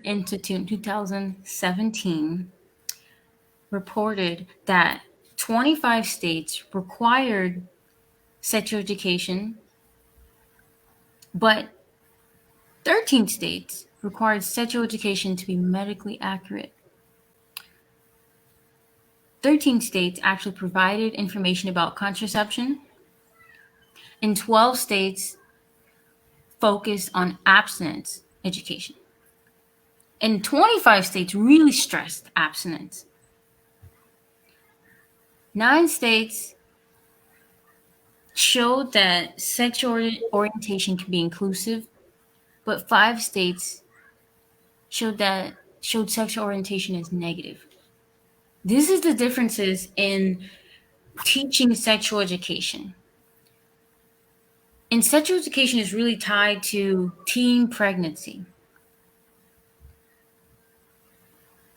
Institute in 2017 reported that 25 states required sexual education, but 13 states required sexual education to be medically accurate. 13 states actually provided information about contraception, and 12 states focused on abstinence education. And 25 states really stressed abstinence. 9 states showed that sexual orientation can be inclusive, but 5 states showed sexual orientation as negative. This is the differences in teaching sexual education. And sexual education is really tied to teen pregnancy.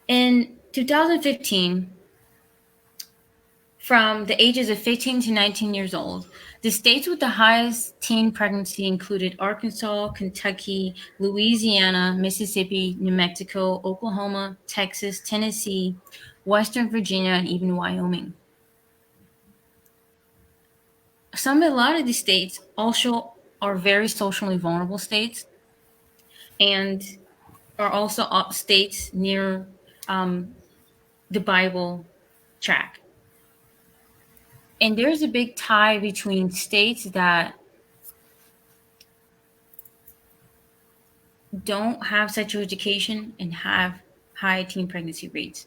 In 2015, from the ages of 15 to 19 years old, the states with the highest teen pregnancy included Arkansas, Kentucky, Louisiana, Mississippi, New Mexico, Oklahoma, Texas, Tennessee, Western Virginia, and even Wyoming. A lot of these states also are very socially vulnerable states and are also states near the Bible track. And there's a big tie between states that don't have sexual education and have high teen pregnancy rates.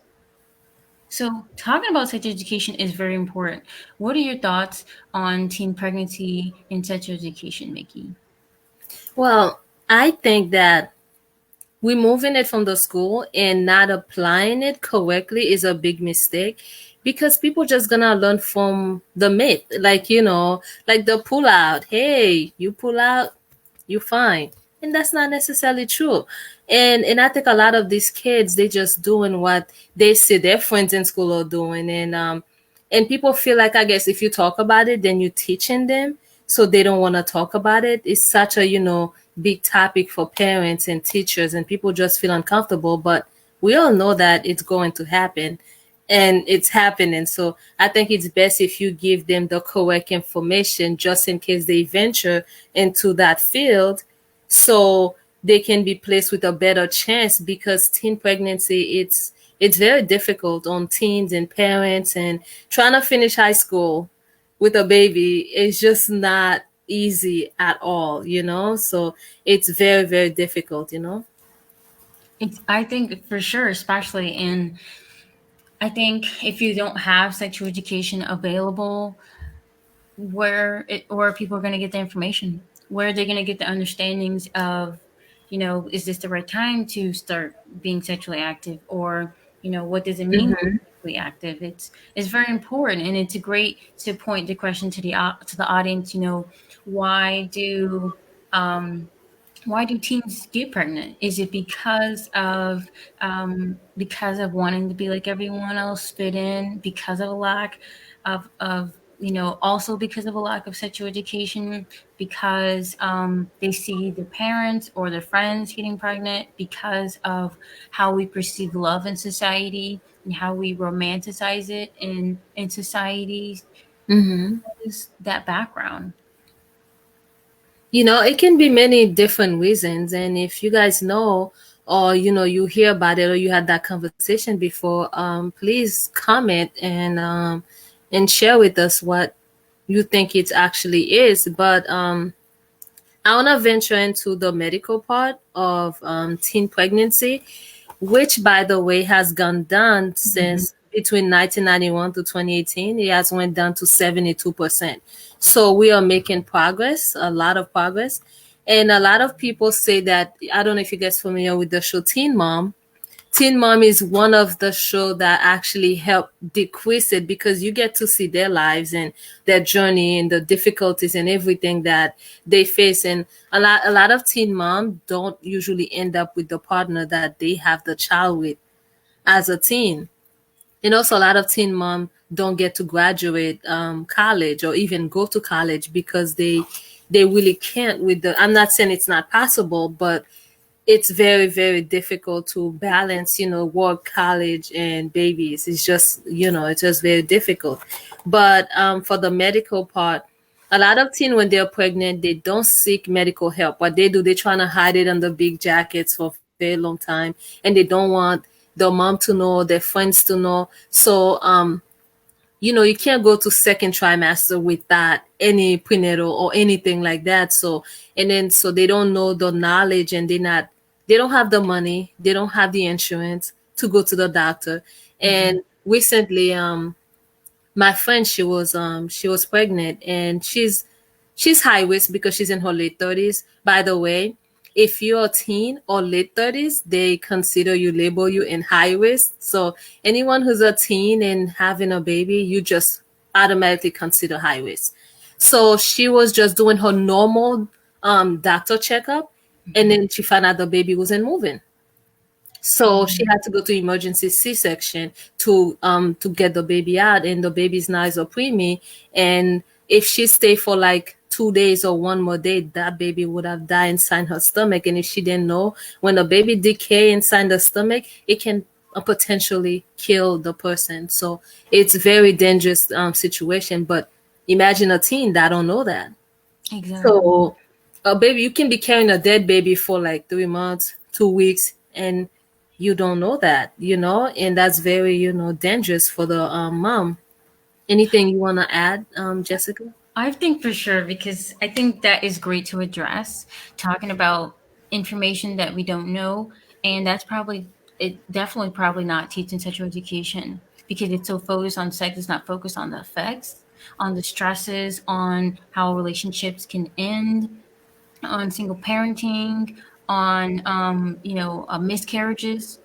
So talking about sexual education is very important. What are your thoughts on teen pregnancy and sexual education, Mickey? Well, I think that removing it from the school and not applying it correctly is a big mistake because people just gonna learn from the myth, like like the pull out. Hey, you pull out, you fine, and that's not necessarily true. And I think a lot of these kids, they just doing what they see their friends in school are doing, and people feel like, I guess, if you talk about it, then you're teaching them, so they don't want to talk about it. It's such a big topic for parents and teachers, and people just feel uncomfortable, but we all know that it's going to happen and it's happening. So I think it's best if you give them the correct information just in case they venture into that field, so they can be placed with a better chance, because teen pregnancy, it's very difficult on teens and parents, and trying to finish high school with a baby is just not easy at all. So it's very, very difficult. I think for sure, especially in, I think if you don't have sexual education available, where people are going to get the information, where they're going to get the understandings of, is this the right time to start being sexually active, or what does it mean to be sexually active? It's very important, and it's a great to point the question to the audience. Why do why do teens get pregnant? Is it because of wanting to be like everyone else, fit in, because of a lack of also because of a lack of sexual education, because they see their parents or their friends getting pregnant, because of how we perceive love in society and how we romanticize it in society? Is that background? It can be many different reasons. And if you guys know, or you hear about it, or you had that conversation before, please comment and share with us what you think it actually is. But I want to venture into the medical part of teen pregnancy, which, by the way, has gone down since between 1991 to 2018. It has went down to 72%. So we are making progress, a lot of progress. And a lot of people say that, I don't know if you guys familiar with the show Teen Mom. Teen Mom is one of the show that actually help decrease it, because you get to see their lives and their journey and the difficulties and everything that they face. And a lot of teen mom don't usually end up with the partner that they have the child with as a teen. And also a lot of teen mom don't get to graduate college or even go to college, because they really can't with the, I'm not saying it's not possible, but it's very, very difficult to balance, work, college, and babies. It's just, it's just very difficult. But for the medical part, a lot of teen when they're pregnant, they don't seek medical help. What they do, they're trying to hide it under big jackets for a very long time, and they don't want their mom to know, their friends to know. So you can't go to second trimester without any prenatal or anything like that. So, and then so they don't know the knowledge, and they don't have the money, they don't have the insurance to go to the doctor. Mhm. And recently, my friend, she was pregnant, and she's high risk because she's in her late 30s. By the way, if you're a teen or late 30s, they consider you, label you in high risk. So anyone who's a teen and having a baby, you just automatically consider high risk. So she was just doing her normal doctor checkup, and Mhm. then she found out the baby wasn't moving. So she Mhm. had to go to emergency C-section to get the baby out, and the baby's now is a preemie. And if she stayed for like 2 days or one more day, that baby would have died inside her stomach. And if she didn't know, when the baby decay inside the stomach, it can potentially kill the person. So it's very dangerous situation. But imagine a teen that don't know that. Exactly. So a baby, you can be carrying a dead baby for like 3 months, 2 weeks, and you don't know that, and that's very, dangerous for the mom. Anything you want to add, Jessica? I think for sure because I think that is great to address talking about information that we don't know, and that's probably it. Definitely, probably not teaching sexual education because it's so focused on sex. It's not focused on the effects, on the stresses, on how relationships can end, on single parenting, on miscarriages.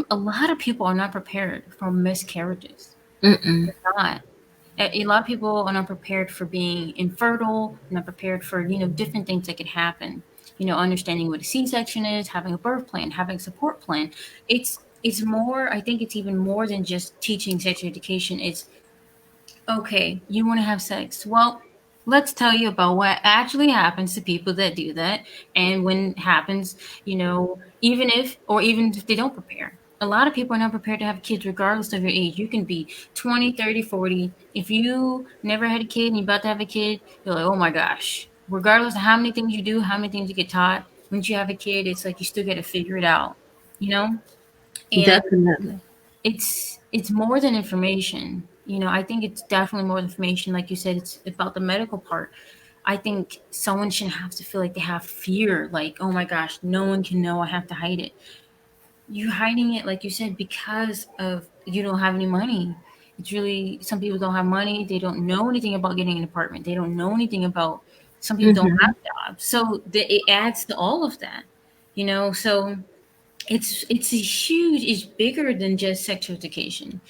A lot of people are not prepared for miscarriages. Mm-mm. They're not. A lot of people are not prepared for being infertile, not prepared for different things that could happen. Understanding what a C-section is, having a birth plan, having a support plan. It's more. I think it's even more than just teaching sex education. It's okay, you want to have sex. Well, let's tell you about what actually happens to people that do that. And when it happens, even if they don't prepare. A lot of people are not prepared to have kids regardless of your age. You can be 20, 30, 40. If you never had a kid and you're about to have a kid, you're like, oh my gosh. Regardless of how many things you do, how many things you get taught, once you have a kid, it's like you still got to figure it out, you know? And Definitely. it's more than information. I think it's definitely more than information. Like you said, it's about the medical part. I think someone shouldn't have to feel like they have fear, like, oh my gosh, no one can know, I have to hide it. You hiding it, like you said, because of you don't have any money. It's really some people don't have money, they don't know anything about getting an apartment, they don't know anything about some people don't Mm-hmm. have jobs. So it adds to all of that. So it's a huge, it's bigger than just sex education.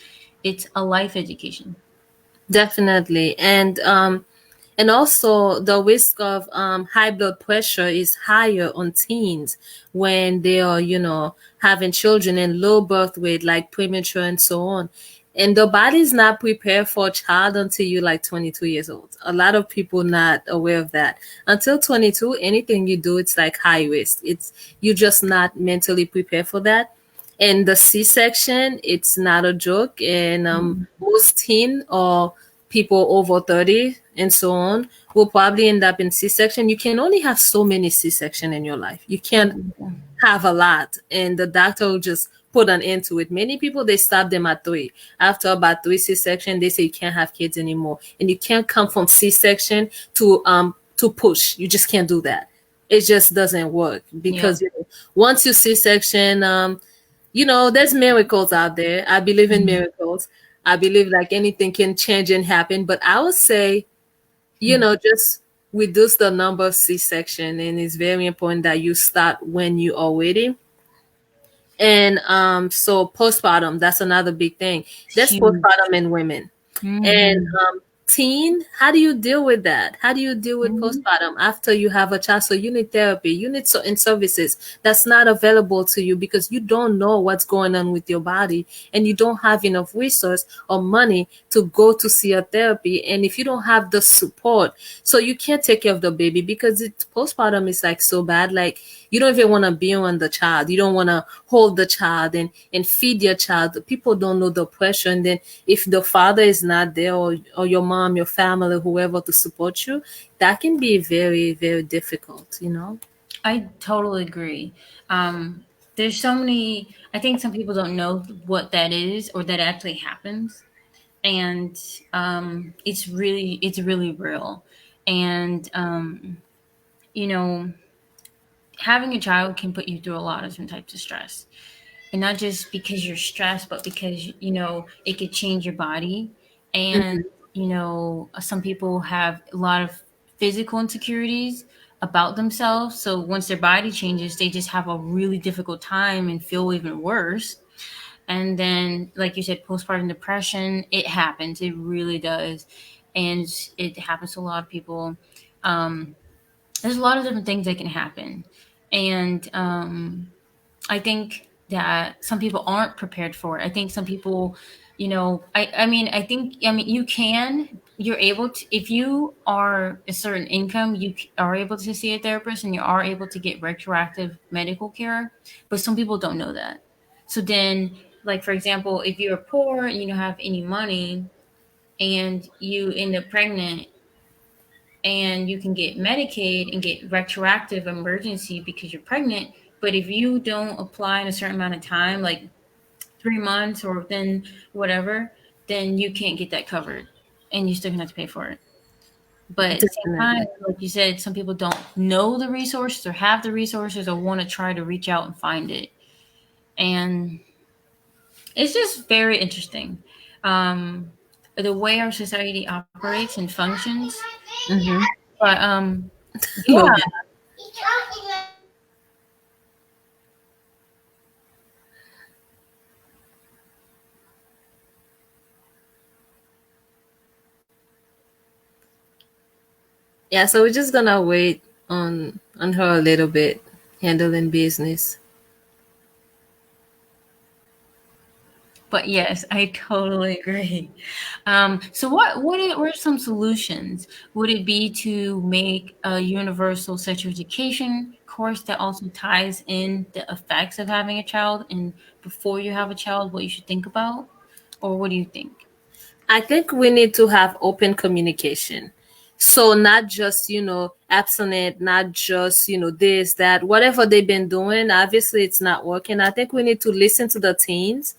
It's a life education. Definitely. And also the risk of high blood pressure is higher on teens when they are, having children and low birth weight, like premature and so on. And the body is not prepared for a child until you're like 22 years old. A lot of people not aware of that. Until 22, anything you do, it's like high risk. It's you're just not mentally prepared for that. And the C-section, it's not a joke. And Mhm. most teen or people over 30 and so on will probably end up in C-section. You can only have so many C-section in your life. You can't Exactly. have a lot, and the doctor will just put an end to it. Many people, they stop them at three. After about three C-section, they say you can't have kids anymore, and you can't come from C-section to push. You just can't do that. It just doesn't work Yeah. because once you C-section, there's miracles out there. I believe in Mhm. miracles. I believe like anything can change and happen, but I would say, just reduce the number of C-section, and it's very important that you start when you are ready. And so postpartum, that's another big thing. There's Huge. postpartum in women. And Hmm. teen, how do you deal with that? How do you deal with Hmm. postpartum after you have a child? So you need therapy, you need certain services that's not available to you because you don't know what's going on with your body, and you don't have enough resource or money to go to see a therapy. And if you don't have the support, so you can't take care of the baby because it postpartum is like so bad. Like You don't even want to be on the child. You don't want to hold the child and feed your child. People don't know the pressure. And then if the father is not there, or your mom, your family, whoever to support you, that can be very, very difficult, you know? I totally agree. There's so many. I think some people don't know what that is or that actually happens, and it's really real. And you know, having a child can put you through a lot of different types of stress, and not just because you're stressed, but because it could change your body. And some people have a lot of physical insecurities about themselves, so once their body changes, they just have a really difficult time and feel even worse. And then, like you said, postpartum depression, it happens, it really does. And it happens to a lot of people. There's a lot of different things that can happen. And I think that some people aren't prepared for it. I think some people, you're able to, if you are a certain income, are able to see a therapist and you are able to get retroactive medical care. But some people don't know that. So then, like, for example, if you're poor and you don't have any money and you end up pregnant, and you can get Medicaid and get retroactive emergency because you're pregnant. But if you don't apply in a certain amount of time, like 3 months or within whatever, then you can't get that covered, and you still gonna have to pay for it. But at the same time, Definitely. like you said, some people don't know the resources or have the resources or want to try to reach out and find it. And it's just very interesting. Um, the way our society operates and functions. Mm-hmm. But yeah, Logan. Yeah, so we're just gonna wait on her a little bit, handling business. but yes, I totally agree. So what are some solutions? Would it be to make a universal sexual education course that also ties in the effects of having a child and before you have a child, what you should think about? Or what do you think? I think we need to have open communication. So not just, abstinent, not just, this, that, whatever they've been doing, obviously it's not working. I think we need to listen to the teens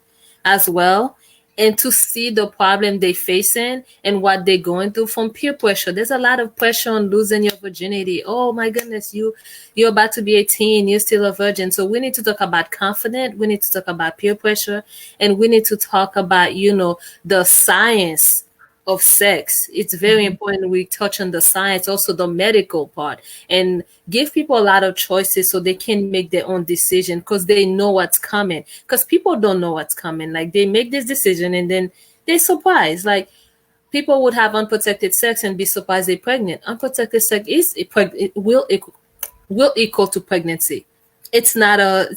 as well, and to see the problem they facing and what they're going through from peer pressure. There's a lot of pressure on losing your virginity. Oh my goodness, you're about to be 18, you're still a virgin. So we need to talk about confidence, we need to talk about peer pressure, and we need to talk about, the science of sex. It's very Mhm. important we touch on the science, also the medical part, and give people a lot of choices so they can make their own decision because they know what's coming. Because people don't know what's coming. Like they make this decision and then they're surprised. Like people would have unprotected sex and be surprised they're pregnant. Unprotected sex it will equal to pregnancy. It's not a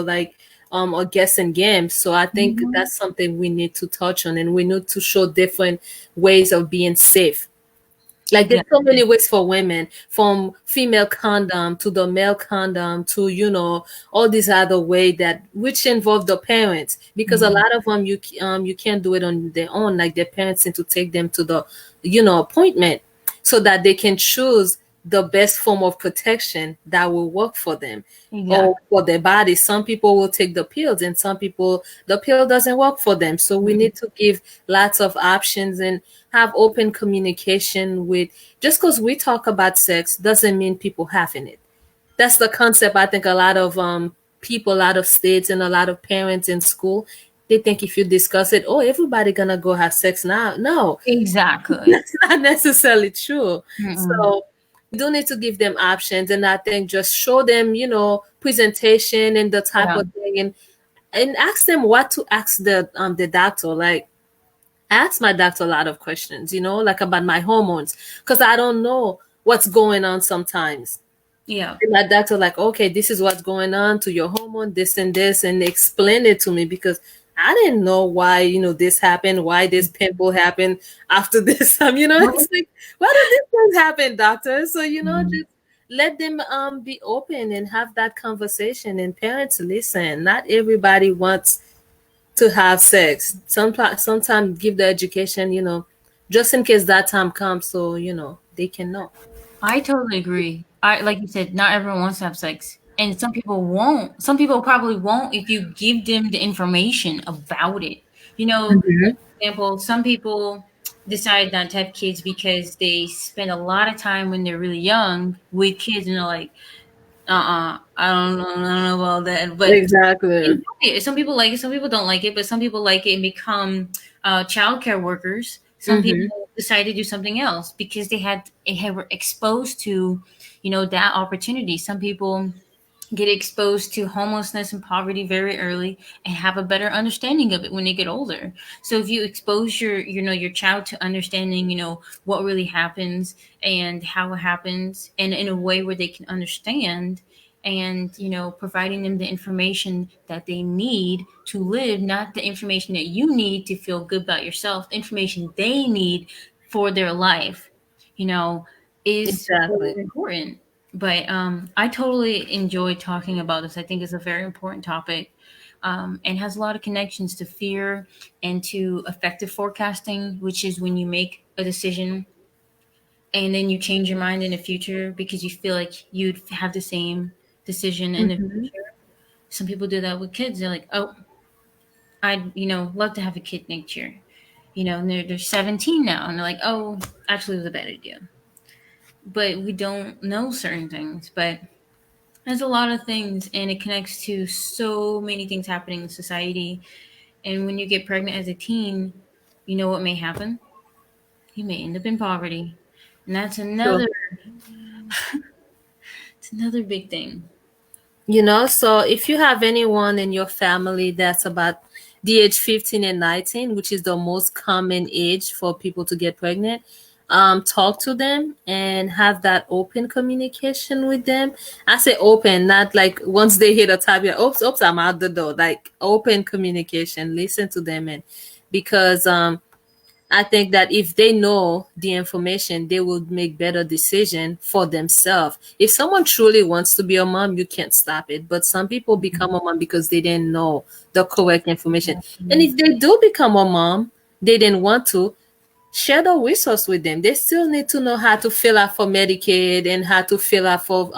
like a guessing game. So I think Mhm. that's something we need to touch on, and we need to show different ways of being safe. Like there's so Exactly. many ways for women, from female condom to the male condom to all these other way that which involve the parents, because a Mhm. lot of them you can't do it on their own. Like their parents need to take them to the appointment so that they can choose the best form of protection that will work for them or Exactly. for their body. Some people will take the pills, and some people the pill doesn't work for them. So we Mhm. need to give lots of options and have open communication with. Just because we talk about sex doesn't mean people having it. That's the concept. I think a lot of people, a lot of states, and a lot of parents in school, they think if you discuss it, oh, everybody gonna go have sex now. No, Exactly. that's not necessarily true. Mm-mm. So we do need to give them options, and I think just show them, presentation and the type Yeah. of thing, and ask them what to ask the doctor. Like I ask my doctor a lot of questions, like about my hormones, because I don't know what's going on sometimes. Yeah. And my doctor like, okay, this is what's going on to your hormone, this, and explain it to me because I didn't know why, this happened, why this pimple happened after this time, it's like, why did this thing happen, doctor? So, Mhm. just let them be open and have that conversation, and parents listen. Not everybody wants to have sex. Sometimes give the education, just in case that time comes, so they can know. I totally agree. I like you said, not everyone wants to have sex. And some people won't. Some people probably won't if you give them the information about it. You know, Mhm. example, some people decide not to have kids because they spend a lot of time when they're really young with kids and they're like, I don't know about that. But Exactly. enjoy it. Some people like it, some people don't like it, but some people like it and become childcare workers. Some Hmm. people decide to do something else because they were exposed to, that opportunity. Some people get exposed to homelessness and poverty very early and have a better understanding of it when they get older. So if you expose your child to understanding, what really happens and how it happens and in a way where they can understand, and providing them the information that they need to live, not the information that you need to feel good about yourself, the information they need for their life, you know is Exactly. very important. But I totally enjoy talking about this. I think it's a very important topic, and has a lot of connections to fear and to effective forecasting, which is when you make a decision and then you change your mind in the future because you feel like you'd have the same decision in the Hmm. future. Some people do that with kids. They're like, "Oh, I'd love to have a kid next year," and they're 17 now, and they're like, "Oh, actually, it was a bad idea." But we don't know certain things, but there's a lot of things, and it connects to so many things happening in society. And when you get pregnant as a teen, you know what may happen? You may end up in poverty, and that's Sure. another big thing. So if you have anyone in your family that's about the age 15 and 19, which is the most common age for people to get pregnant, talk to them and have that open communication with them. I say open, not like once they hit a tab, you're, oops, oops, I'm out the door. Like open communication, listen to them. And because I think that if they know the information, they will make better decision for themselves. If someone truly wants to be a mom, you can't stop it. But some people become a mom because they didn't know the correct information. And if they do become a mom, they didn't want to, share the resource with them. They still need to know how to fill out for Medicaid and how to fill out for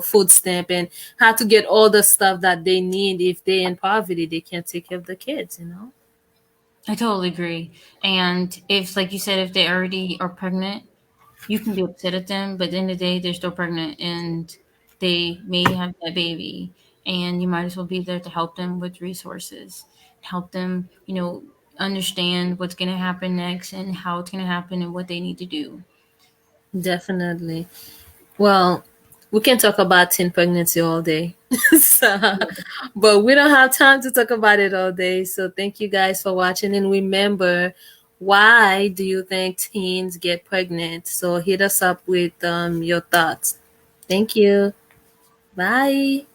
food stamp and how to get all the stuff that they need. If they're in poverty, they can't take care of the kids. I totally agree. And if, like you said, if they already are pregnant, you can be upset at them, but at the end of the day, they're still pregnant and they may have that baby. And you might as well be there to help them with resources, help them, understand what's going to happen next and how it's going to happen and what they need to do. Definitely. Well, we can talk about teen pregnancy all day. so, but we don't have time to talk about it all day. So thank you guys for watching. And remember, why do you think teens get pregnant? So hit us up with your thoughts. Thank you. Bye.